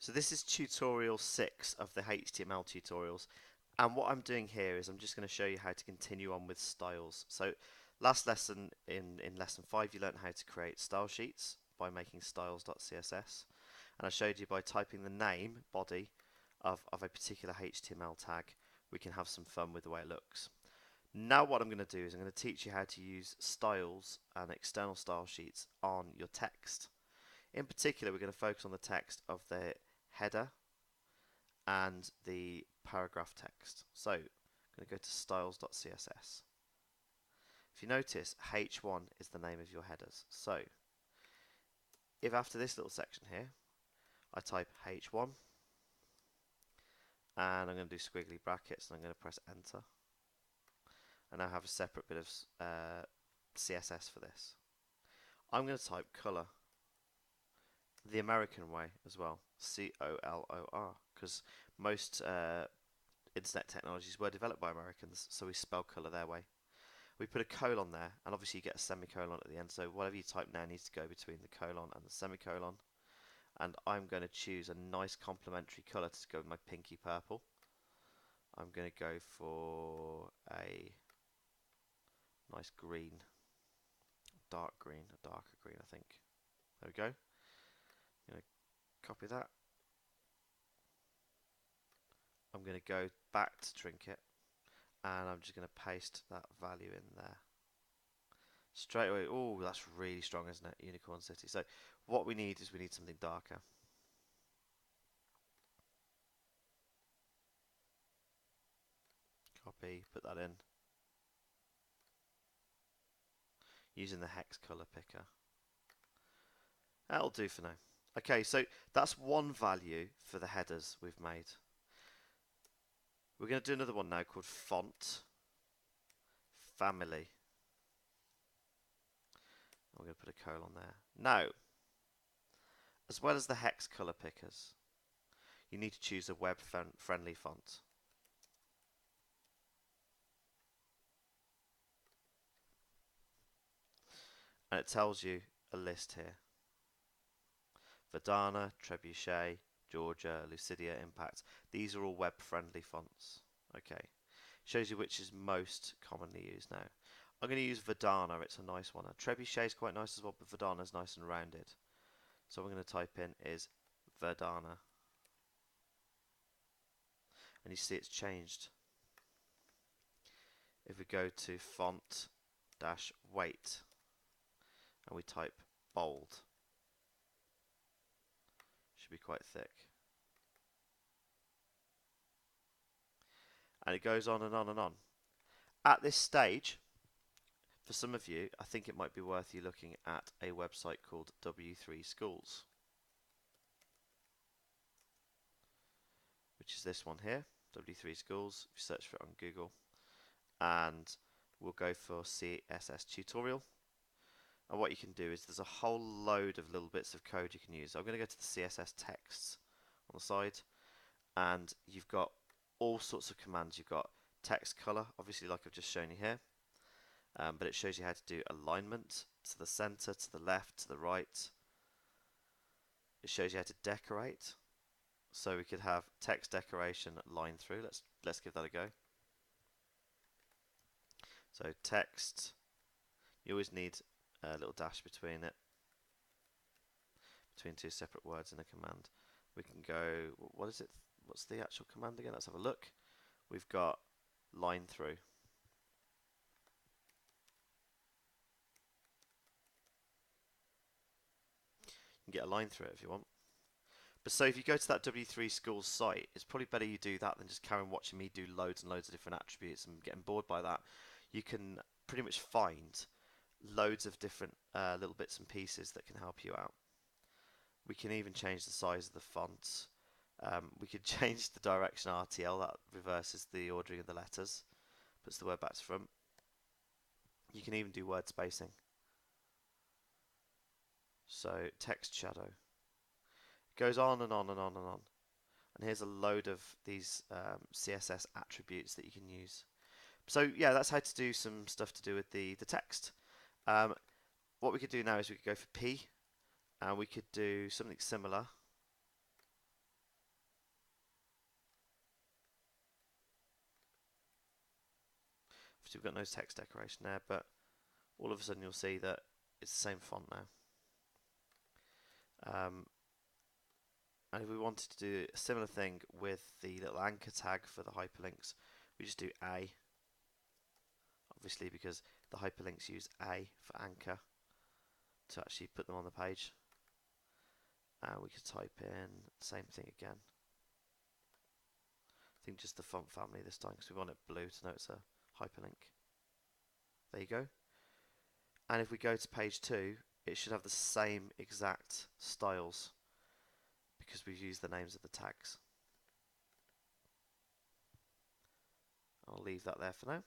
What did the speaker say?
So this is tutorial 6 of the HTML tutorials, and what I'm doing here is I'm just going to show you how to continue on with styles. So last lesson in lesson 5 you learned how to create style sheets by making styles.css, and I showed you by typing the name, body, of a particular HTML tag we can have some fun with the way it looks. Now what I'm going to do is I'm going to teach you how to use styles and external style sheets on your text. In particular, we're going to focus on the text of the header and the paragraph text. So I'm going to go to styles.css. If you notice, H1 is the name of your headers. So if after this little section here, I type H1 and I'm going to do squiggly brackets and I'm going to press enter. And I have a separate bit of CSS for this. I'm going to type color the American way as well, COLOR, because most internet technologies were developed by Americans, so we spell colour their way. We put a colon there, and obviously you get a semicolon at the end, so whatever you type now needs to go between the colon and the semicolon. And I'm going to choose a nice complementary colour to go with my pinky purple. I'm going to go for a nice green, dark green, a darker green I think. There we go. I'm going to copy that. I'm going to go back to Trinket and I'm just going to paste that value in there. Straight away, oh, that's really strong, isn't it? Unicorn City. So what we need is we need something darker. Copy, put that in. Using the hex color picker. That'll do for now. Okay, so that's one value for the headers we've made. We're going to do another one now called font family. We're going to put a colon there. Now, as well as the hex color pickers, you need to choose a web friendly font. And it tells you a list here. Verdana, Trebuchet, Georgia, Lucidia, Impact. These are all web friendly fonts. Okay. Shows you which is most commonly used now. I'm going to use Verdana, it's a nice one. Trebuchet is quite nice as well, but Verdana is nice and rounded. So what I'm going to type in is Verdana. And you see it's changed. If we go to font -weight and we type bold, should be quite thick. And it goes on and on and on. At this stage, for some of you, I think it might be worth you looking at a website called W3 Schools, which is this one here, W3 Schools. If you search for it on Google, and we'll go for CSS tutorial. And what you can do is there's a whole load of little bits of code you can use. I'm going to go to the CSS texts on the side, and you've got all sorts of commands. You've got text color, obviously like I've just shown you here, but it shows you how to do alignment to the center, to the left, to the right. It shows you how to decorate. So we could have text decoration line through. Let's give that a go. So text, you always need a little dash between it, between two separate words in a command. We can go, what is it? What's the actual command again? Let's have a look. We've got line through. You can get a line through it if you want. But so if you go to that W3 Schools site, it's probably better you do that than just carry on watching me do loads and loads of different attributes and getting bored by that. You can pretty much find loads of different little bits and pieces that can help you out. We can even change the size of the fonts. We could change the direction RTL, that reverses the ordering of the letters, puts the word back to front. You can even do word spacing. So text shadow. It goes on and on and on and on. And here's a load of these CSS attributes that you can use. So yeah, that's how to do some stuff to do with the text. What we could do now is we could go for P, and we could do something similar Obviously we've got no text decoration there, but all of a sudden you'll see that it's the same font now. And if we wanted to do a similar thing with the little anchor tag for the hyperlinks, we just do A, obviously because the hyperlinks use A for anchor to actually put them on the page. And we could type in the same thing again. I think just the font family this time because we want it blue to know it's a hyperlink. There you go. And if we go to page 2, it should have the same exact styles because we've used the names of the tags. I'll leave that there for now.